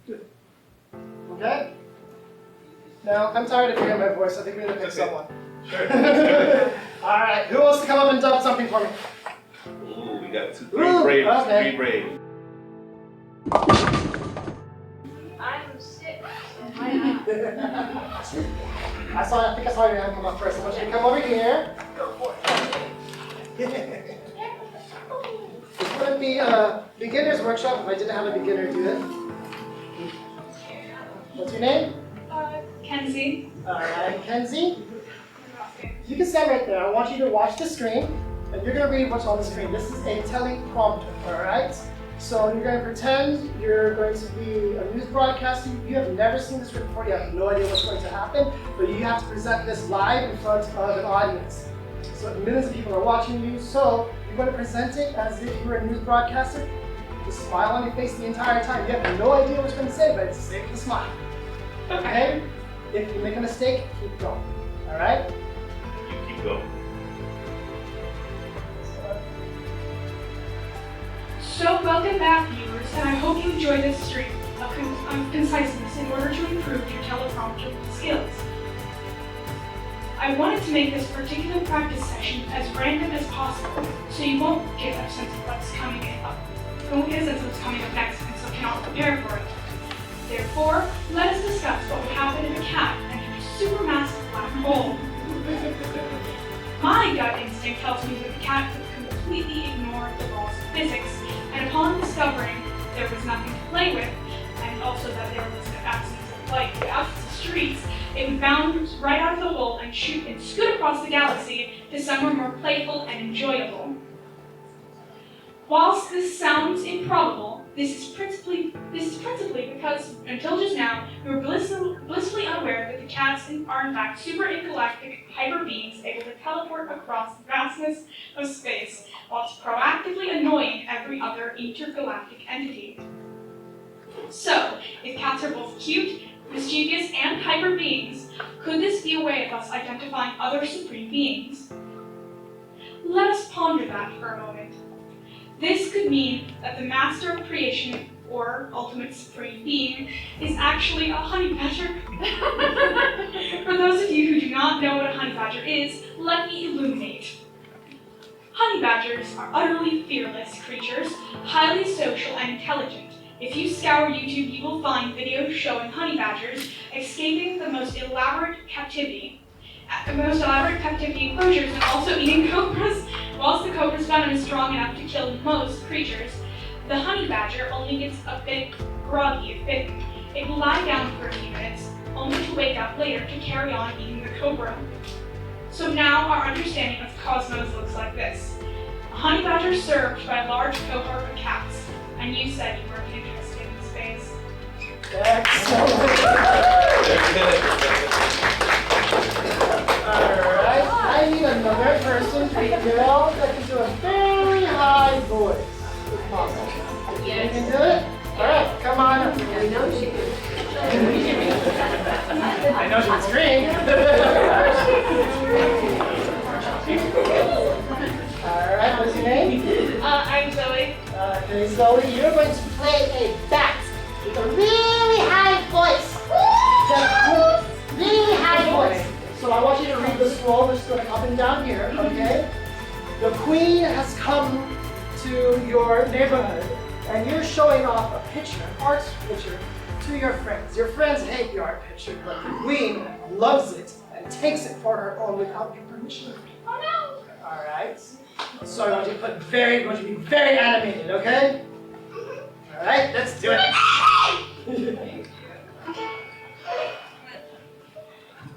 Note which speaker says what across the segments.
Speaker 1: Good. Okay? Now, I'm tired of hearing my voice. I think we need to pick someone.
Speaker 2: Sure.
Speaker 1: All right, who wants to come up and dub something for me?
Speaker 2: Ooh, we got three braves.
Speaker 1: Okay.
Speaker 2: 3 braves.
Speaker 3: I'm sick.
Speaker 1: I think I saw your hand come up first. I want you to come over here. It's going to be a beginner's workshop if I didn't have a beginner do it. What's your name?
Speaker 3: Kenzie.
Speaker 1: All right, Kenzie. You can stand right there. I want you to watch the screen, and you're going to read what's on the screen. This is a teleprompter, all right? So you're going to pretend you're going to be a news broadcaster. You have never seen this before. You have no idea what's going to happen, but you have to present this live in front of an audience. So millions of people are watching you, so you're going to present it as if you were a news broadcaster. Just smile on your face the entire time. You have no idea what you're going to say, but it's safe to smile. Okay? If you make a mistake, keep going. All right?
Speaker 2: You keep going.
Speaker 3: So welcome back, viewers, and I hope you enjoy this stream of conciseness in order to improve your teleprompter skills. I wanted to make this particular practice session as random as possible, so you won't get a sense of what's coming up. You won't get a sense of what's coming up next, and so cannot prepare for it. Therefore, let us discuss what would happen if a cat entered a supermassive black hole. My gut instinct tells me that the cat could completely ignore the laws of physics, and upon discovering there was nothing to play with, and also that there was an absence of light, the absence of streets, it would bound right out of the hole and scoot across the galaxy to somewhere more playful and enjoyable. Whilst this sounds improbable, this is principally because, until just now, we were blissfully unaware that the cats are in fact super intergalactic hyper beings able to teleport across the vastness of space, whilst proactively annoying every other intergalactic entity. So, if cats are both cute, mischievous, and hyper beings, could this be a way of us identifying other supreme beings? Let us ponder that for a moment. This could mean that the master of creation, or ultimate supreme being, is actually a honey badger. For those of you who do not know what a honey badger is, let me illuminate. Honey badgers are utterly fearless creatures, highly social and intelligent. If you scour YouTube, you will find videos showing honey badgers escaping the most elaborate captivity enclosures, and also eating cobras. Whilst the cobra's venom is strong enough to kill most creatures, the honey badger only gets a bit groggy if bitten. It will lie down for a few minutes, only to wake up later to carry on eating the cobra. So now our understanding of cosmos looks like this. A honey badger served by a large cohort of cats, and you said you weren't interested in space.
Speaker 1: Excellent. Alright, I need another person to yell that can do a very high voice. If possible. You can do it? Alright, come on up. I know she can. I know she can scream. Alright, what's your name?
Speaker 3: I'm Zoe.
Speaker 1: Okay, Zoe, you're going to play a bat with a really high voice. Really high voice. So I want you to read the scroll that's going up and down here, okay? The queen has come to your neighborhood, and you're showing off a picture, an art picture, to your friends. Your friends hate the art picture, but the queen loves it and takes it for her own without your permission.
Speaker 3: Oh no!
Speaker 1: All right. So I want you to be very animated, okay? All right, let's do it.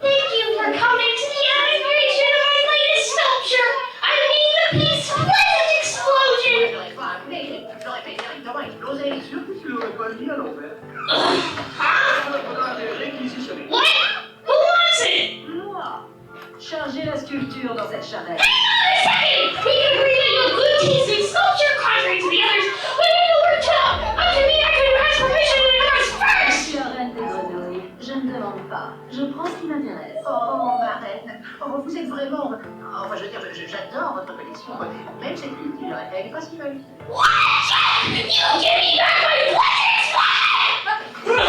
Speaker 3: Thank you for coming to the inauguration of my latest sculpture! I mean the piece pleasant explosion! What? Who wants it?
Speaker 4: Moi. Chargez la sculpture dans cette chandelle.
Speaker 3: Hang on a second! We can agree that your blue teasing sculpture contrary to the others. We need to work it out! Up to me, I can request permission to yours first!
Speaker 4: Je suis la reine des grenouilles. Je ne demande pas. Je prends ce qui m'intéresse.
Speaker 5: Oh, ma reine, oh, vous êtes vraiment... Enfin, je veux dire, j'adore votre collection. Même cette culture, elle est pas si mal.
Speaker 3: What? You give me back my pleasant spot!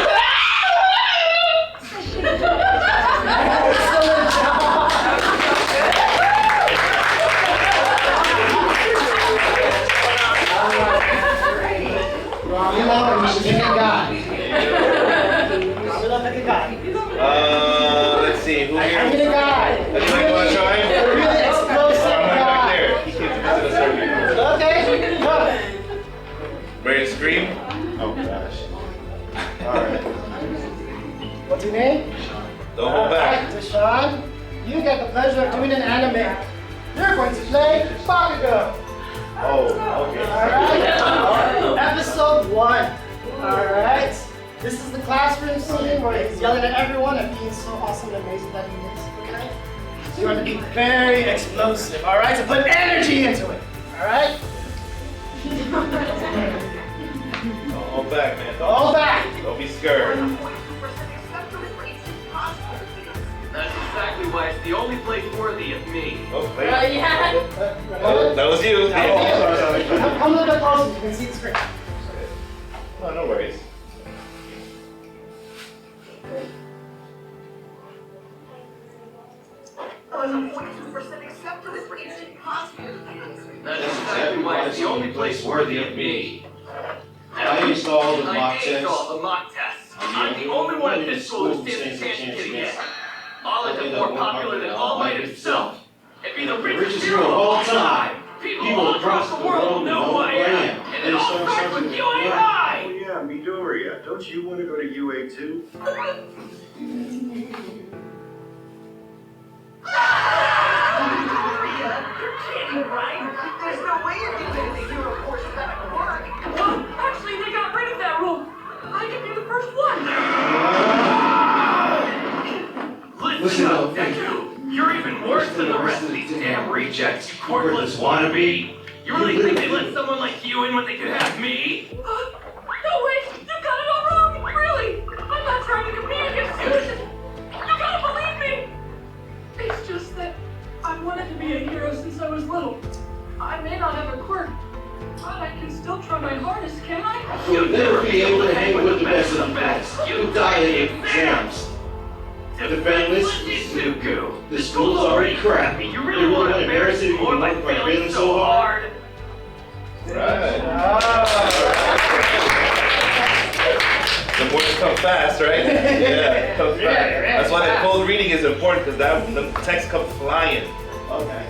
Speaker 1: What's your name?
Speaker 2: Don't hold back.
Speaker 1: Deshaun, you get the pleasure of doing an anime. You're going to play Bakugo.
Speaker 2: Oh, okay.
Speaker 1: Alright? Episode 1. Alright? This is the classroom scene where he's yelling at everyone and being so awesome and amazing that he is. Okay? So you're going to be very explosive, alright? So put energy into it. Alright?
Speaker 2: Don't hold back, man.
Speaker 1: Don't hold back.
Speaker 2: Don't be scared.
Speaker 6: That's exactly why it's the only place worthy of me.
Speaker 2: Oh, wait.
Speaker 3: Yeah.
Speaker 2: Oh, that was you.
Speaker 1: Sorry. Come a little bit closer so you can see the screen.
Speaker 2: Oh, no worries.
Speaker 6: That's exactly why it's the only place worthy of me.
Speaker 7: I installed the mock
Speaker 6: I
Speaker 7: test.
Speaker 6: installed the mock tests. I'm the only one in this school who stands a chance of getting it. All is more popular than All Might himself. And be the richest hero of all time. People all across the world know who I am. And it all starts with you and I.
Speaker 8: Oh yeah, Midoriya. Don't you want to go to UA too?
Speaker 5: There's no way you're doing the hero portion that would work.
Speaker 3: Well, actually, they got rid of that rule. I can be the first one.
Speaker 6: Listen up, Deku. You're even worse than the rest of these damn rejects, you quirkless wannabe. You really think they let someone like you in when they could have me?
Speaker 3: No, wait, you got it all wrong. Really. I'm not trying to compete against you. You gotta believe me. It's just that I wanted to be a hero since I was little. I may not have a quirk, but I can still try my hardest, can I?
Speaker 7: You'll never be able to hang with the best of the best. You'll die in exams. Defendless is Zuko. The school's already crappy.
Speaker 6: You really want to embarrass it more by failing so hard?
Speaker 2: Right. The words come fast, right? Yeah, it comes fast. That's why that cold reading is important, because that the text comes flying.
Speaker 1: Okay.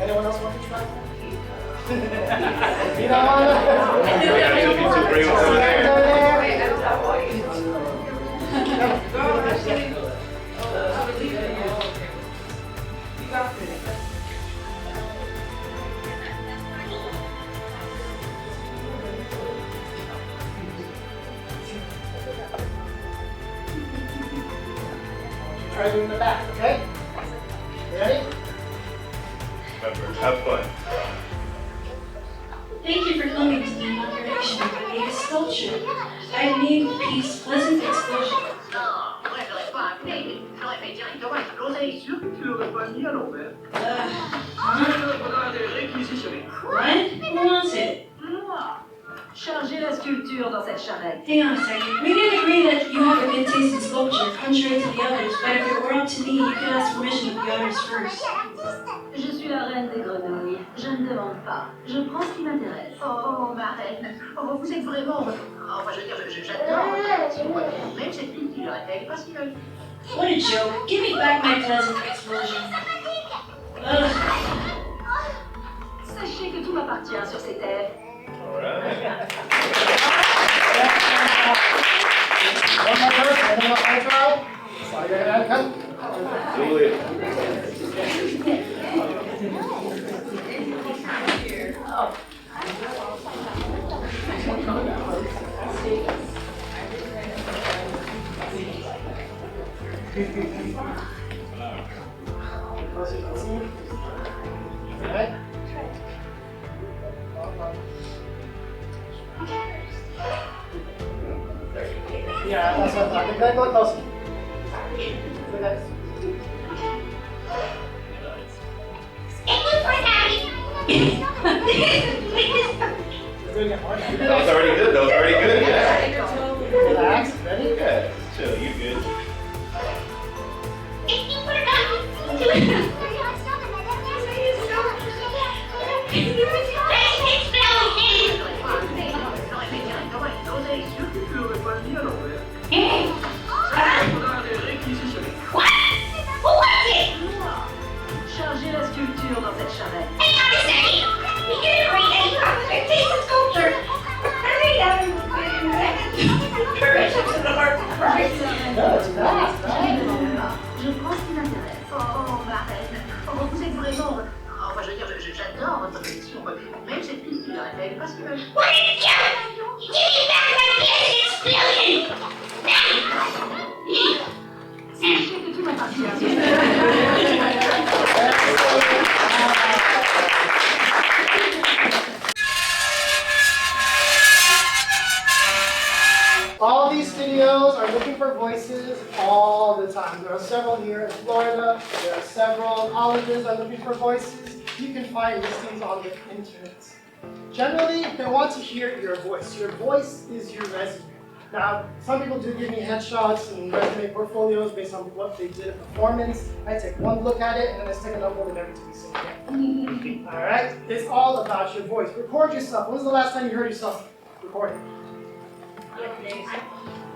Speaker 1: Anyone else want to try? You don't want to?
Speaker 2: Be too brave over there.
Speaker 1: Try doing the back, okay? Ready?
Speaker 2: Remember, have fun.
Speaker 9: Thank you for coming to the inauguration of the biggest sculpture. I named the piece Pleasant Explosion.
Speaker 5: Non, moi j'aurais pas appelé, j'aurais fait directement exploser.
Speaker 8: Sûr que tu l'aurais pas mis à l'envers.
Speaker 9: What? Who wants it?
Speaker 4: Moi. Chargez la sculpture dans cette charrette.
Speaker 9: Hang on a second. We didn't agree that you have a good taste in sculpture, contrary to the others, but if it were up to me, you could ask permission of the others first.
Speaker 4: Je suis la reine des grenouilles. Je ne demande pas. Je prends ce qui m'intéresse.
Speaker 5: Oh, ma reine. Oh, vous êtes vraiment... Enfin, je veux dire, j'adore votre création. Même cette culture, elle est pas si jolie.
Speaker 9: What a joke. Give me back my Pleasant Explosion. Ugh.
Speaker 4: Sachez que tout m'appartient sur ces terres.
Speaker 2: Alright.
Speaker 1: One more person, anyone else want to try? So you're gonna come.
Speaker 2: Do it.
Speaker 1: Okay. Yeah, that's what I thought. Go closer. Look at this.
Speaker 2: That was already good. That was already good. Yeah.
Speaker 1: Relax. Ready?
Speaker 2: Yeah. Chill. You good?
Speaker 5: J'aurais fait directement exploser.
Speaker 8: Sûr que tu l'aurais pas mis à l'envers.
Speaker 4: Chargez la sculpture dans cette charrette.
Speaker 5: Give me back my billion!
Speaker 1: All these studios are looking for voices all the time. There are several here in Florida. There are several colleges that are looking for voices. You can find listings on the internet. Generally, they want to hear your voice. Your voice is your resume. Now, some people do give me headshots and resume portfolios based on what they did in performance. I take one look at it and then I stick a number in every single day. All right? It's all about your voice. Record yourself. When was the last time you heard yourself recording?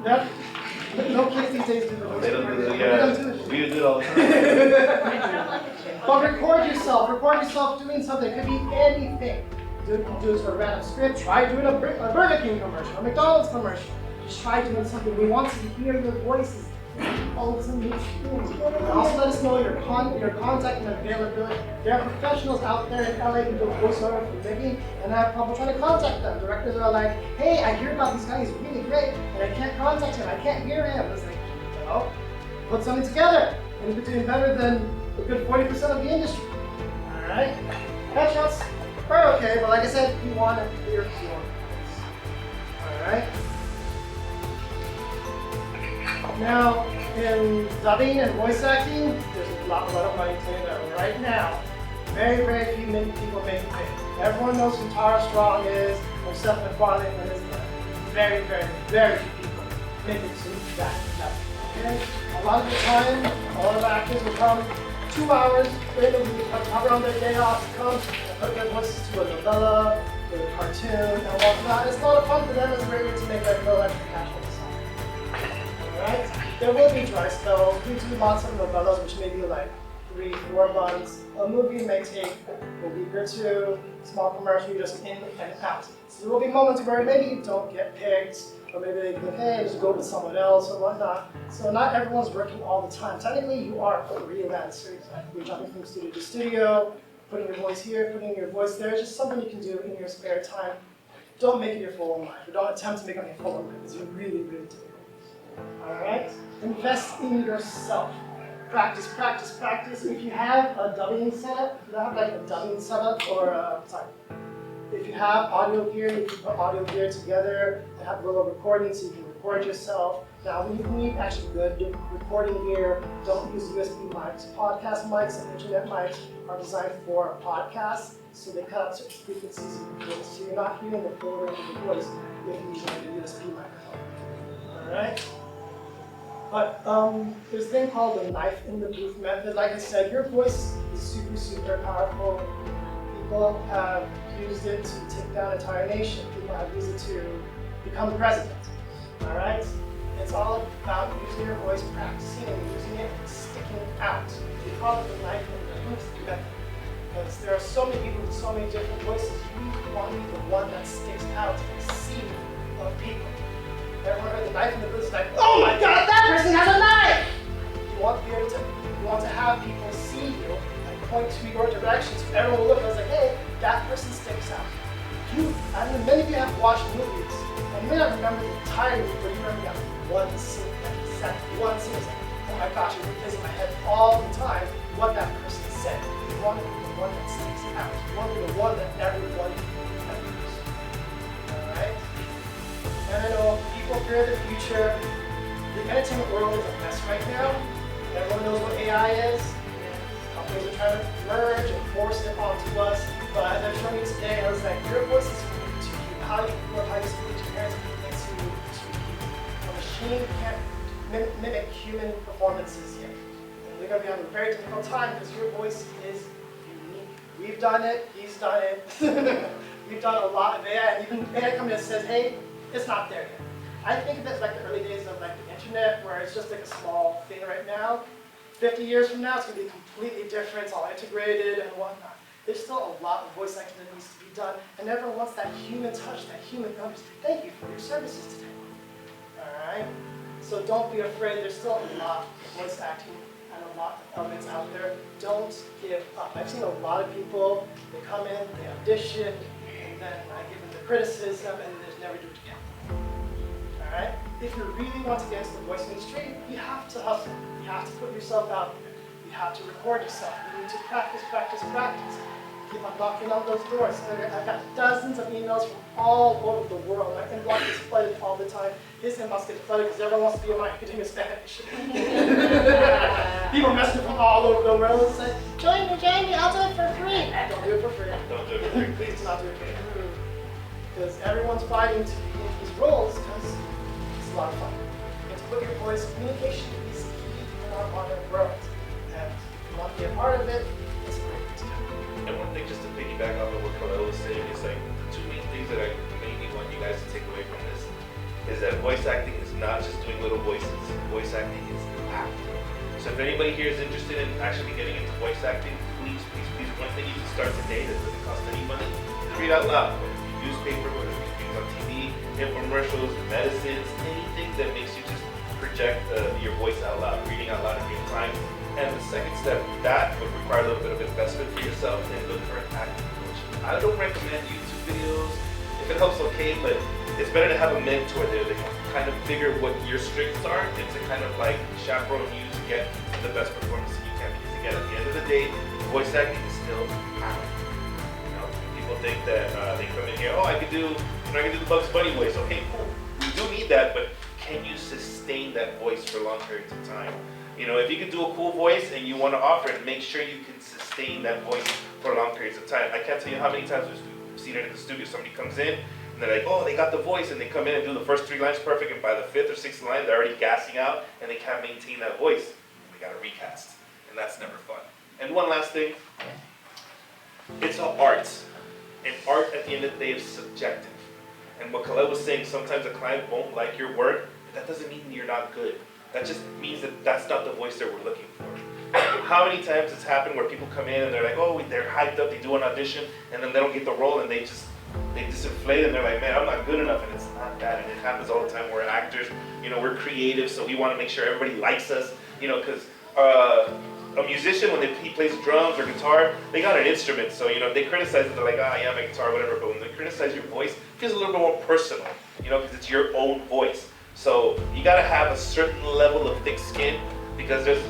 Speaker 1: No kids these days do the
Speaker 2: They don't do it. We do it all the time.
Speaker 1: But record yourself doing something. It could be anything. Do this for a random script. Try doing a Burger King commercial, a McDonald's commercial. Just try doing something. We want to hear your voices. Ultimate experience. And also let us know your contact and availability. There are professionals out there in LA who do voiceover for living, and I have trouble trying to contact them. Directors are like, hey, I hear about this guy, he's really great, and I can't contact him, I can't hear him. It's like, well, put something together, and you're doing better than a good 40% of the industry. Alright? Headshots are okay, but like I said, you want to hear your voice. Alright? Now, in dubbing and voice acting, there's a lot of money to that right now. Very, very few people make it big. Everyone knows who Tara Strong is, or Seth MacFarlane is. Very, very, very few people make it to that level. Okay? A lot of the time, a lot of actors will come 2 hours in a week, cover on their day off, come and put their voices to a novella, or a cartoon, and whatnot. It's a lot of fun for them. It's a great way to make like little extra cash on the side. Alright? There will be dry spells. We do lots of novellas, which may be like 3-4 months. A movie may take a week or two. Small commercial, you're just in and out. So there will be moments where maybe you don't get picked, or maybe they think, hey, just go with someone else or whatnot. So not everyone's working all the time. Technically, you are a freelancer. You're jumping from studio to studio, putting your voice here, putting your voice there. It's just something you can do in your spare time. Don't make it your full life, or don't attempt to make it your full life. It's really, really difficult. Alright? Invest in yourself. Practice, practice, practice. If you have a dubbing setup, if you have like a dubbing setup, or if you have audio gear, you can put audio gear together and have a little recording so you can record yourself. Now, when you need actually good recording gear, don't use USB mics. Podcast mics and internet mics are designed for podcasts, so they cut out certain frequencies in your voice. So you're not hearing the full range of the voice if you're using a USB microphone. Alright? But there's a thing called the knife in the booth method. Like I said, your voice is super, super powerful. People have used it to take down an entire nation. People have used it to become president. All right? It's all about using your voice, practicing and using it and sticking out. We call it the knife in the booth method. Because there are so many people with so many different voices. You want to be the one that sticks out in the sea of people. Everyone heard the knife in the booth, it's like, oh my god, that person has a knife! You want to have people see you and point to your direction so everyone will look and it's like, hey, that person sticks out. I mean, many of you have watched movies, and you may not remember the entire movie, but you remember that one scene, one scene. It's like, oh my gosh, it replays in my head all the time what that person said. You want to be the one that sticks out. You want to be the one that everyone remembers. Alright? And I know people fear the future. The entertainment world is a mess right now. Everyone knows what AI is. Companies are trying to merge and force it onto us. But as I've shown you today, I was like, your voice is unique to you. How you feel, how you speak to your parents, makes you unique to you. A machine can't mimic human performances yet. And we're going to be having a very difficult time because your voice is unique. We've done it. He's done it. We've done a lot of AI. Even AI comes in and says, hey, it's not there yet. I think of it like the early days of like the internet, where it's just like a small thing right now. 50 years from now, it's going to be completely different. It's all integrated and whatnot. There's still a lot of voice acting that needs to be done, and everyone wants that human touch, that human numbers. Thank you for your services today. All right. So don't be afraid. There's still a lot of voice acting and a lot of elements out there. Don't give up. I've seen a lot of people. They come in, they audition, and then I give them the criticism, and then just never do it again. All right? If you really want to get into the voice industry, you have to hustle. You have to put yourself out there. You have to record yourself. You need to practice, practice, practice. Keep on knocking on those doors. I've got dozens of emails from all over the world. My inbox is flooded all the time. His inbox gets flooded because everyone wants to be in my academia Spanish. People message from all over the world and say, join me, I'll do it for free. Don't do it for free.
Speaker 2: Don't do it for free.
Speaker 1: Please do not do it for free. Because everyone's fighting to be in these roles because it's a lot of fun. You have to put your voice. Communication is key in our modern world. And if you want to be a part of it, it's great.
Speaker 2: And one thing, just to piggyback off of what Paweł was saying, is like the two main things that I mainly want you guys to take away from this is that voice acting is not just doing little voices. Voice acting is acting. So if anybody here is interested in actually getting into voice acting, please, one thing you can start today that doesn't cost any money, read out loud. Whether it be newspaper, whether it be things on TV, infomercials, medicines, anything that makes you just project your voice out loud, reading out loud in real time. And the second step, that would require a little bit of investment for yourself and look for an acting coach. I don't recommend YouTube videos. If it helps, okay, but it's better to have a mentor there that can kind of figure what your strengths are and to kind of like chaperone you to get the best performance you can. Because again, at the end of the day, voice acting is still acting. You know, people think that they come in here, oh, I can do the Bugs Bunny voice. Okay, cool. We do need that, but can you sustain that voice for long periods of time? You know, if you can do a cool voice and you want to offer it, make sure you can sustain that voice for long periods of time. I can't tell you how many times we've seen it in the studio. Somebody comes in and they're like, oh, they got the voice, and they come in and do the first 3 lines perfect, and by the 5th or 6th line, they're already gassing out and they can't maintain that voice. They got to recast, and that's never fun. And one last thing, it's an art. And art at the end of the day is subjective. And what Khaled was saying, sometimes a client won't like your work, but that doesn't mean you're not good. That just means that that's not the voice that we're looking for. How many times it's happened where people come in and they're like, oh, they're hyped up, they do an audition, and then they don't get the role, and they disinflate, and they're like, man, I'm not good enough, and it's not that. And it happens all the time. We're actors, you know, we're creative, so we want to make sure everybody likes us, you know, because a musician, when he plays drums or guitar, they got an instrument, so, you know, if they criticize it, they're like, ah, yeah, my guitar, whatever, but when they criticize your voice, it feels a little bit more personal, you know, because it's your own voice. So you gotta have a certain level of thick skin, because there's,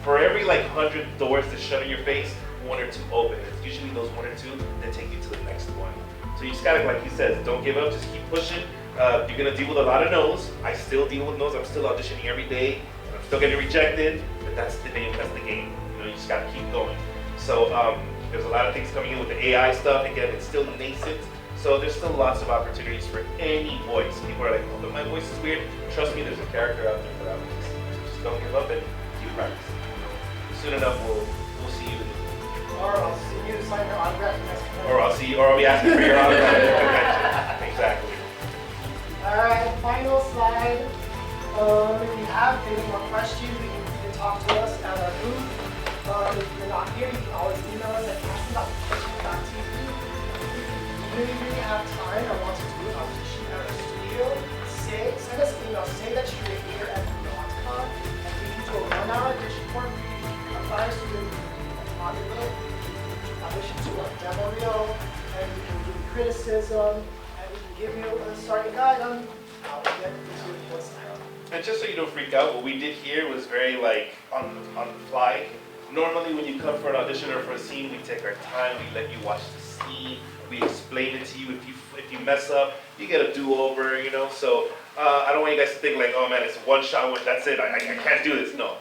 Speaker 2: for every like 100 doors that shut in your face, 1 or 2 open. It's usually those 1 or 2 that take you to the next one. So you just gotta, like he says, don't give up, just keep pushing. You're gonna deal with a lot of no's. I still deal with no's. I'm still auditioning every day. I'm still getting rejected, but that's the game. That's the game. You know, you just gotta keep going. So there's a lot of things coming in with the AI stuff. Again, it's still nascent. So there's still lots of opportunities for any voice. People are like, oh, but my voice is weird. Trust me, there's a character out there for that one. Just don't give up and keep practicing. Soon enough, we'll see you.
Speaker 1: Or I'll see you sign your autograph next time.
Speaker 2: Or I'll be asking for your autograph. Exactly.
Speaker 1: All right, final slide. If you have any more questions, you can talk to us at our booth. If you're not here, you can always email us at casting.pitching.tv. Really have time or want to do an audition at our studio, send us an email, say that you're here at Comicon, and we can do a 1-hour audition for free, apply a student, audition to a demo reel, and we can give you criticism, and we can give you a starting guide on how to get into the voice acting.
Speaker 2: And just so you don't freak out, what we did here was very like on the fly. Normally when you come for an audition or for a scene, we take our time, we let you watch the scene, we explain it to you. If you mess up, you get a do-over, you know. So I don't want you guys to think like, oh man, it's one shot, that's it. I can't do this. No.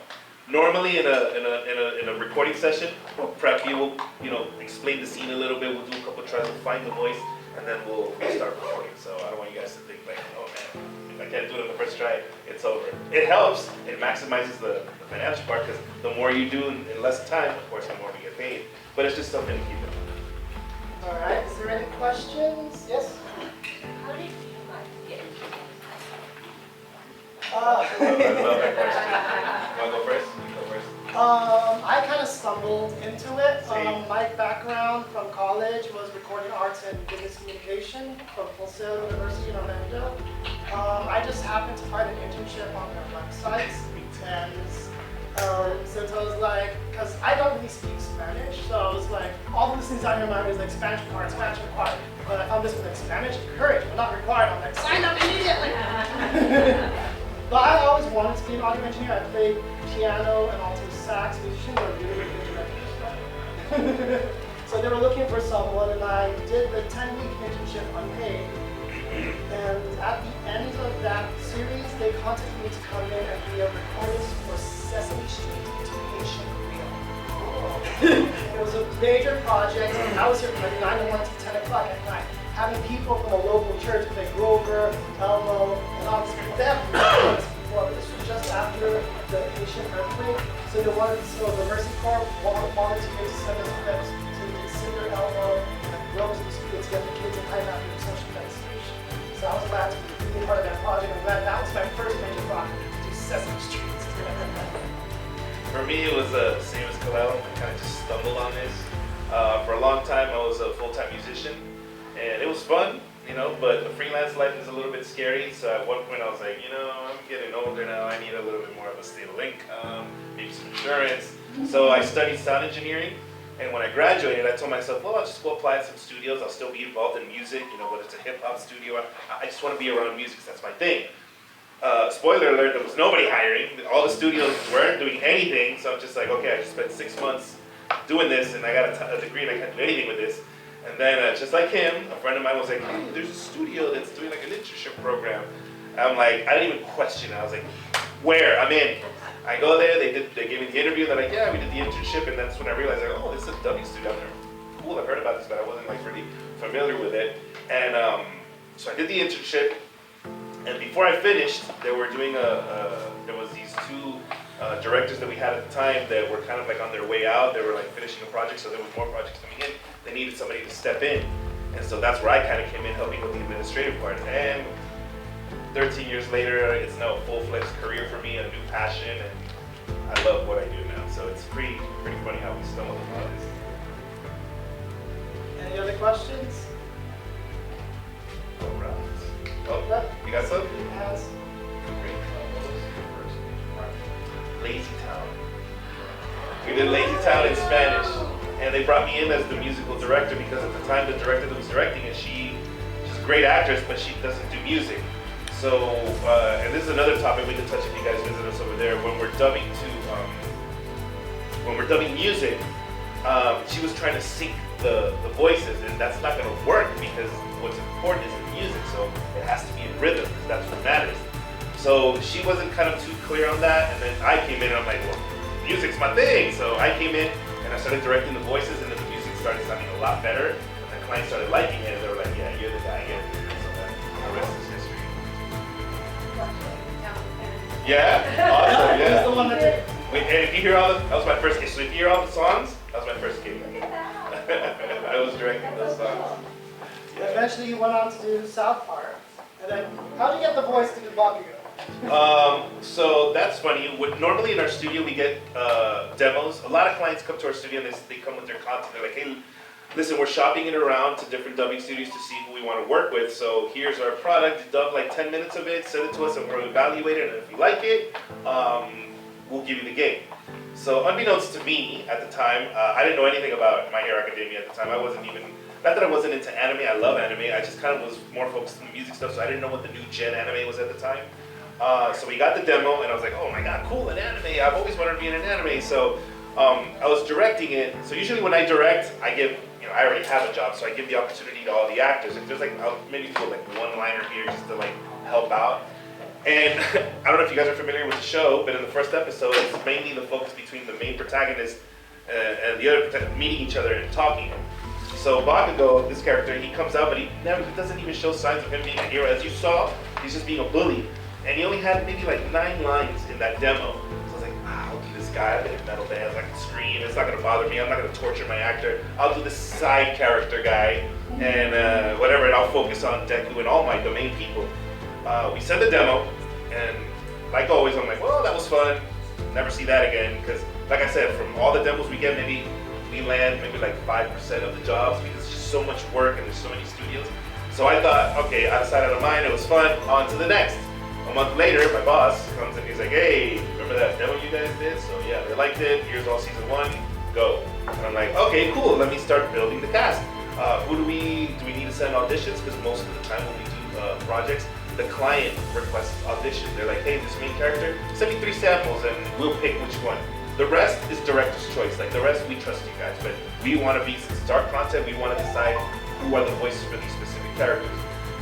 Speaker 2: Normally in a recording session, we'll prep you. We'll, you know, explain the scene a little bit. We'll do a couple of tries. We'll find the voice, and then we'll start recording. So I don't want you guys to think like, oh man, if I can't do it on the first try, it's over. It helps. It maximizes the financial part, because the more you do in less time, of course, the more we get paid. But it's just something to keep in mind.
Speaker 1: All right, is there any questions? Yes?
Speaker 5: How did you get into it?
Speaker 2: I love that question. You want to go first? You go first.
Speaker 1: I kind of stumbled into it. My background from college was recording arts and business communication from Full Sail University in Orlando. I just happened to find an internship on their website, and So I was like, because I don't really speak Spanish, so I was like, all of the things on your mind was like Spanish required, Spanish required. But I found this was like Spanish encouraged, but not required. I'm like, sign up immediately! But I always wanted to be an audio engineer. I played piano and also sax. Musicians are really good directors. So they were looking for someone, and I did the 10-week internship unpaid. And at the end of that series, they contacted me to come in and be a recordist for Sesame Street to Haitian Creole. It was a major project, and I was here from like 9 to 1 to 10 o'clock at night, having people from a local church like Grover, Elmo, and all these people. They have months before, but this was just after the Haitian earthquake. So they wanted, so the Mercy Corps volunteered to send us clips. So we did Cinder, Elmo, and Rose in the studio to get the kids in high after the social place. So I was glad to be part of that project. I'm glad that was my first major project, to do Sesame Street.
Speaker 2: For me, it was the same as Kalel. I kind of just stumbled on this. For a long time, I was a full-time musician, and it was fun, you know, but the freelance life is a little bit scary. So at one point, I was like, you know, I'm getting older now. I need a little bit more of a stable income, maybe some insurance. So I studied sound engineering. And when I graduated, I told myself, well, I'll just go apply at some studios. I'll still be involved in music, you know, whether it's a hip-hop studio. I just want to be around music, that's my thing. Spoiler alert, there was nobody hiring. All the studios weren't doing anything. So I'm just like, okay, I just spent 6 months doing this, and I got a degree, and I can't do anything with this. And then, just like him, a friend of mine was like, hey, there's a studio that's doing like an internship program. I'm like, I didn't even question it. I was like, where? I'm in. I go there, they gave me the interview, they're like, yeah, we did the internship, and that's when I realized, like, oh, this is a dubbing studio. Cool, I've heard about this, but I wasn't like really familiar with it. And so I did the internship, and before I finished, they were doing there was these two directors that we had at the time that were kind of like on their way out. They were like finishing a project, so there was more projects coming in. They needed somebody to step in, and so that's where I kind of came in, helping with the administrative part. And 13 years later, it's now a full-fledged career for me, a new passion, and I love what I do now. So it's pretty funny how we stumbled upon this.
Speaker 1: Any other questions?
Speaker 2: All right. Oh, you got something?
Speaker 1: Yes.
Speaker 2: Lazy Town. We did Lazy Town in Spanish, and they brought me in as the musical director because at the time the director that was directing it, she's a great actress, but she doesn't do music. So, and this is another topic we can touch if you guys visit us over there. When we're dubbing music, she was trying to sync the voices, and that's not going to work because what's important is the music. So it has to be in rhythm because that's what matters. So she wasn't kind of too clear on that, and then I came in and I'm like, well, music's my thing. So I came in and I started directing the voices, and then the music started sounding a lot better, and the clients started liking it, and they were like, yeah, you're the guy, you're the guy. So the rest is history. Yeah, awesome, yeah.
Speaker 1: That's the one that did it.
Speaker 2: Wait, and if you hear all that was my first gig. So if you hear all the songs, that was my first gig. I was directing those songs. Yeah.
Speaker 1: Eventually you went on to do South Park. And then, how did you get the voice to do Bakugo?
Speaker 2: So that's funny. Normally in our studio we get demos. A lot of clients come to our studio and they come with their content. They're like, hey, listen, we're shopping it around to different dubbing studios to see who we want to work with. So here's our product. Dub like 10 minutes of it, send it to us, and we'll evaluate it. And if you like it, we'll give you the gig. So unbeknownst to me at the time, I didn't know anything about My Hero Academia at the time. I wasn't even, not that I wasn't into anime, I love anime, I just kind of was more focused on the music stuff, so I didn't know what the new gen anime was at the time. So we got the demo, and I was like, oh my god, cool, an anime, I've always wanted to be in an anime. So I was directing it. So usually when I direct, I give, I already have a job, so I give the opportunity to all the actors. If there's like, I'll maybe do like one-liner here just to like help out. And I don't know if you guys are familiar with the show, but in the first episode, it's mainly the focus between the main protagonist and the other protagonist meeting each other and talking. So Bakugo, this character, he comes out, but he doesn't even show signs of him being a hero. As you saw, he's just being a bully. And he only had maybe like 9 lines in that demo. So I was like, I'll do this guy, I've been in metal bands, I can scream, it's not gonna bother me, I'm not gonna torture my actor. I'll do this side character guy, and whatever, and I'll focus on Deku and all my domain people. We send the demo, and like always, I'm like, well, that was fun. Never see that again, because like I said, from all the demos we get, maybe we land maybe like 5% of the jobs because it's just so much work and there's so many studios. So I thought, okay, out of sight, out of mind, it was fun, on to the next. A month later, my boss comes and he's like, hey, remember that demo you guys did? So yeah, they liked it. Here's all season 1. Go. And I'm like, okay, cool. Let me start building the cast. Do we need to send auditions? Because most of the time when we do projects, the client requests auditions. They're like, hey, this main character, send me 3 samples and we'll pick which one. The rest is director's choice. Like the rest, we trust you guys. But we want to be, since it's our content, we want to decide who are the voices for these specific characters.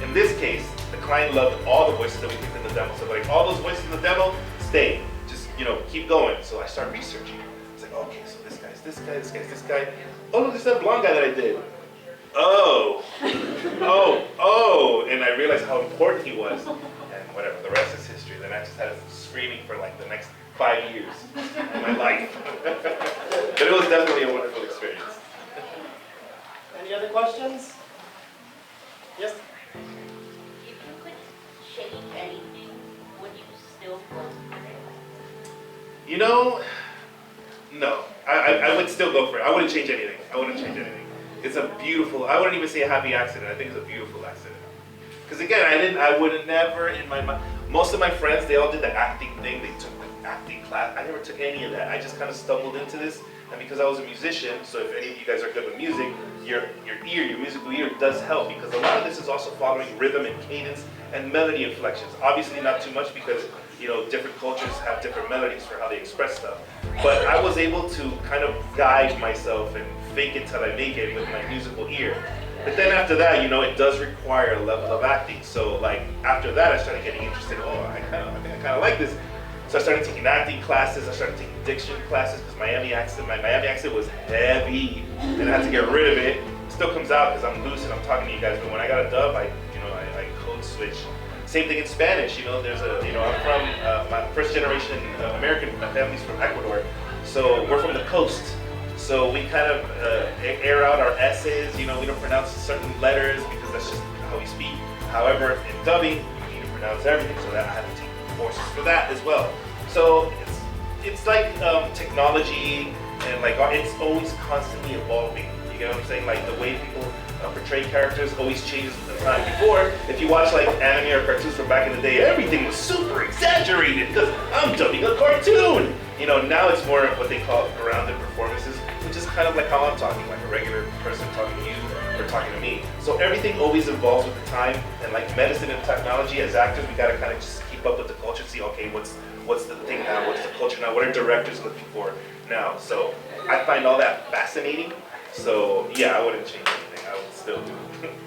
Speaker 2: In this case, the client loved all the voices that we picked in the demo. So like, all those voices in the demo, stay. Just, keep going. So I start researching. It's like, okay, so this guy's this guy, this guy's this guy. Oh, look, there's that blonde guy that I did. Oh, and I realized how important he was, and whatever, the rest is history. Then I just had him screaming for like the next 5 years of my life. But it was definitely a wonderful experience.
Speaker 1: Any other questions? Yes?
Speaker 10: If you could change anything, would you still go for it?
Speaker 2: No. I would still go for it. I wouldn't change anything. It's a beautiful, I wouldn't even say a happy accident. I think it's a beautiful accident. Because again, I would have never in my mind, most of my friends, they all did the acting thing. They took the acting class. I never took any of that. I just kind of stumbled into this. And because I was a musician, so if any of you guys are good with music, your musical ear does help, because a lot of this is also following rhythm and cadence and melody inflections. Obviously not too much because, different cultures have different melodies for how they express stuff. But I was able to kind of guide myself and fake it till I make it with my musical ear. But then after that, it does require a level of acting. So like after that, I started getting interested. I think I kind of like this. So I started taking acting classes. I started taking diction classes because my Miami accent was heavy, and I had to get rid of it. It still comes out because I'm loose and I'm talking to you guys. But when I got a dub, I code switch. Same thing in Spanish. I'm from my first generation American. My family's from Ecuador, so we're from the coast. So we kind of air out our S's. We don't pronounce certain letters because that's just how we speak. However, in dubbing, you need to pronounce everything, so that I had to take courses for that as well. So it's like technology, and like it's always constantly evolving. You get what I'm saying? Like the way people portray characters always changes with the time. Before, if you watch like anime or cartoons from back in the day, everything was super exaggerated because I'm dubbing a cartoon. Now it's more of what they call grounded performances, which is kind of like how I'm talking, like a regular person talking to you or talking to me. So everything always evolves with the time, and like medicine and technology, as actors, we gotta kind of just keep up with the culture, see, okay, what's the thing now, what's the culture now, what are directors looking for now? So I find all that fascinating. So yeah, I wouldn't change anything. I would still do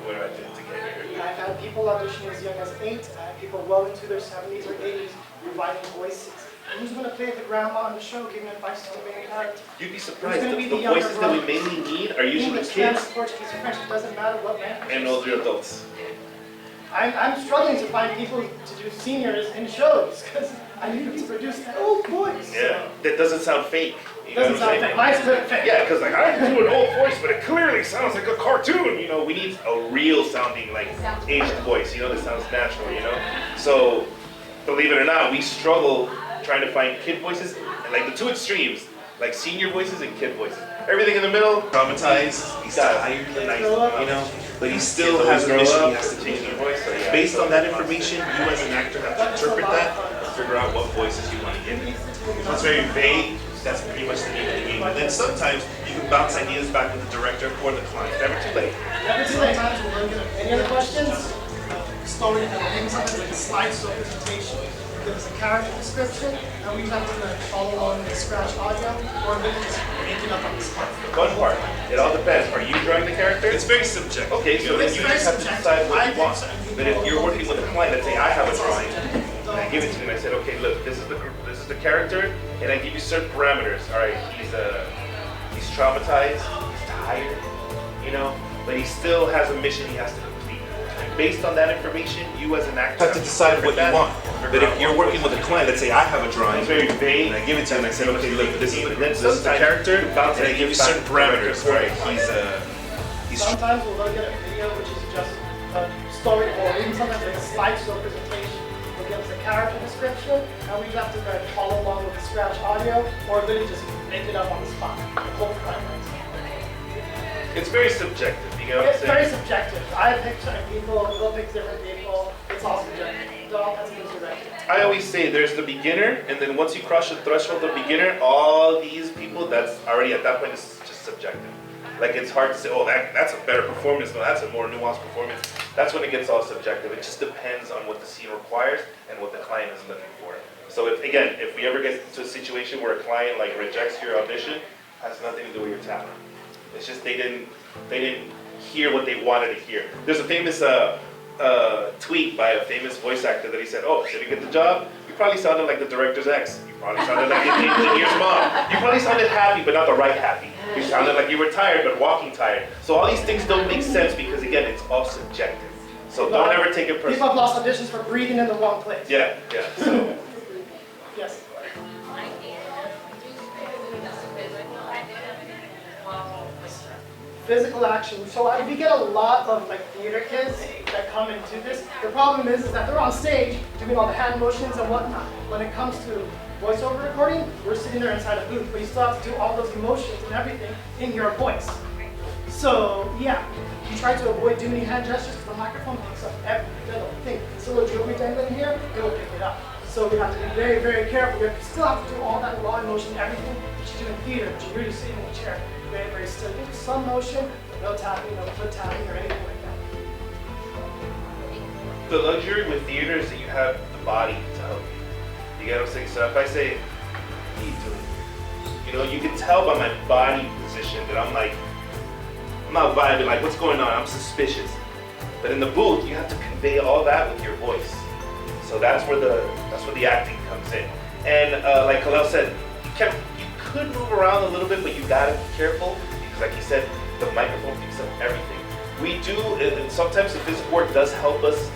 Speaker 2: what I did to get here.
Speaker 1: I've had people audition as young as 8. I had people well into their 70s or 80s reviving voices. Who's going to play the grandma on the show, giving advice to the main character?
Speaker 2: You'd be surprised. The voices that we mainly need are usually
Speaker 1: English,
Speaker 2: kids.
Speaker 1: Spanish, Portuguese, French, it doesn't matter what language.
Speaker 2: And older adults.
Speaker 1: I'm struggling to find people to do seniors in shows because I need to produce an old voice.
Speaker 2: Yeah, that doesn't sound fake.
Speaker 1: It doesn't sound fake. Mine's good fake.
Speaker 2: Yeah, because like I do an old voice, but it clearly sounds like a cartoon. We need a real sounding, like aged voice. That sounds natural. So, believe it or not, we struggle trying to find kid voices, and like the two extremes, like senior voices and kid voices. Everything in the middle,
Speaker 11: traumatized, he's tired, but he still has a mission he has to change his voice. So based on that information, you as an actor have to interpret that and figure out what voices you want to give. If it's very vague, that's pretty much the name of the game. And then sometimes you can bounce ideas back with the director or the client. Never too late.
Speaker 1: Never too late. Any other questions? Story, maybe something like a slideshow presentation. Give us a character description, and we have to follow along with the scratch audio, or we can just make it up on the spot.
Speaker 2: Fun part. It all depends. Are you drawing the character?
Speaker 11: It's very subjective.
Speaker 2: Okay, so then you just have to decide what you want. But if you're working with a client, let's say I have a drawing, and I give it to you, and I said, okay, look, this is the character, and I give you certain parameters. All right, he's traumatized, he's tired, but he still has a mission he has to complete. And based on that information, you as an actor
Speaker 11: have to decide what you want. But if you're working with a client, let's say I have a drawing,
Speaker 2: it's very vague,
Speaker 11: and I give it to him, and I said, okay, look, this is the character, and I give you certain parameters. All right, he's
Speaker 1: sometimes we'll look at a video which is just a story, or even sometimes like a slideshow presentation. We'll give us a character description, and we have to follow along with the scratch audio, or literally just make it up on the spot.
Speaker 2: It's very subjective, you know what I'm
Speaker 1: It's
Speaker 2: saying?
Speaker 1: very subjective. I pick certain people, we'll pick different people. It's all subjective. adult as it is directed.
Speaker 2: I always say there's the beginner, and then once you cross the threshold of beginner, all these people, that's already at that point is just subjective. Like it's hard to say, oh, that's a better performance, no, that's a more nuanced performance. That's when it gets all subjective. It just depends on what the scene requires and what the client is looking for. So if we ever get to a situation where a client like rejects your audition, it has nothing to do with your talent. It's just they didn't hear what they wanted to hear. There's a famous tweet by a famous voice actor that he said, oh, did you get the job? You probably sounded like the director's ex. You probably sounded like the engineer's mom. You probably sounded happy, but not the right happy. You sounded like you were tired, but walking tired. So all these things don't make sense because, again, it's all subjective. So don't ever take it personally.
Speaker 1: People have lost auditions for breathing in the wrong place.
Speaker 2: Yeah. So.
Speaker 1: Yes. Physical action. So we get a lot of like theater kids that come and do this. The problem is that they're on stage doing all the hand motions and whatnot. When it comes to voiceover recording, we're sitting there inside a booth, but you still have to do all those emotions and everything in your voice. So yeah, you try to avoid doing any hand gestures because the microphone picks up every little thing. It's a little jewelry dangling here, it will pick it up. So we have to be very, very careful. You still have to do all that raw emotion, everything that you do in theater, but you're really sitting in the chair. Very, very still. You do some motion, but no tapping, no foot tapping or anything like that.
Speaker 2: The luxury with theater is that you have the body to help you. You get what I'm saying? So if I say, what are you doing? You know, you can tell by my body position that I'm not vibing, like what's going on? I'm suspicious. But in the booth, you have to convey all that with your voice. So that's where the acting comes in. And like Kalel said, you could move around a little bit, but you gotta be careful because, like he said, the microphone picks up everything. We do, and sometimes the physical work does help us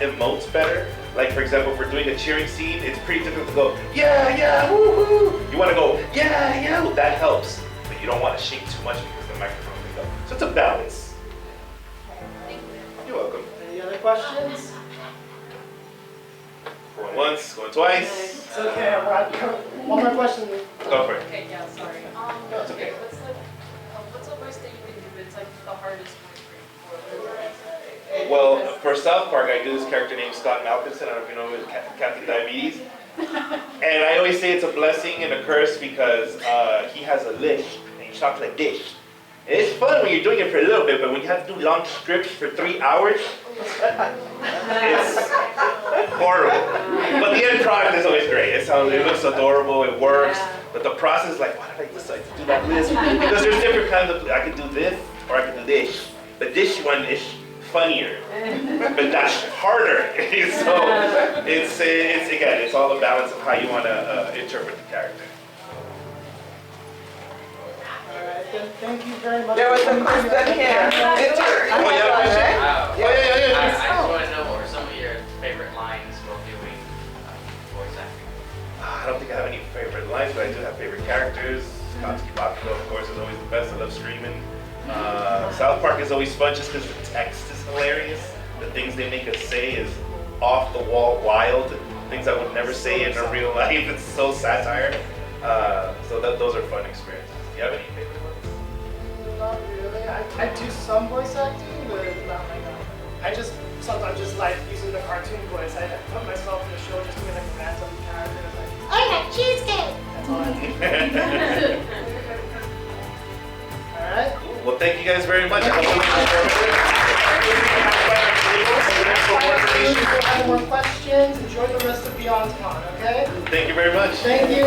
Speaker 2: emote better. Like for example, if we're doing a cheering scene, it's pretty difficult to go, yeah, woohoo. You want to go, yeah, that helps, but you don't want to shake too much because the microphone picks up. So it's a balance. You're welcome.
Speaker 1: Any other questions?
Speaker 2: Going once, going twice.
Speaker 1: It's okay. One more question.
Speaker 2: Go for it.
Speaker 12: Okay, yeah, sorry.
Speaker 2: No, it's okay.
Speaker 12: What's a voice that you can do? It's like the hardest one for you.
Speaker 2: Well, for South Park, I do this character named Scott Malkinson. I don't know if you know him, Captain Diabetes. And I always say it's a blessing and a curse because he has a lisp and he talks like this. And it's fun when you're doing it for a little bit, but when you have to do long strips for 3 hours, it's horrible. But the end product is always great. It looks adorable, it works. But the process, like, why did I decide to do that lisp? Because there's different kinds of, I can do this or I can do this. But this one is funnier, but that's harder. So it's again, it's all the balance of how you want to interpret the character.
Speaker 1: Alright, then thank you very much.
Speaker 13: There was a question here.
Speaker 2: Oh, yeah.
Speaker 6: I just want to know what were some of your favorite lines while doing voice acting?
Speaker 2: I don't think I have any favorite lines, but I do have favorite characters. Katsuki Bakugo, of course, is always the best. I love Screaming. South Park is always fun just because the text is hilarious. The things they make us say is off the wall wild. Things I would never say in a real life. It's so satire. So those are fun experiences. Do you have any favorite ones?
Speaker 1: Not really. I do some voice acting, but not like that. I just sometimes just like using the cartoon voice. I put myself in the show just doing like a random character. Like, I got cheesecake! That's all I do. Alright.
Speaker 2: Well, thank you guys very much. I hope
Speaker 1: If you have more questions, enjoy the rest of Beyond Con, okay?
Speaker 2: Thank you very much.
Speaker 1: Thank you.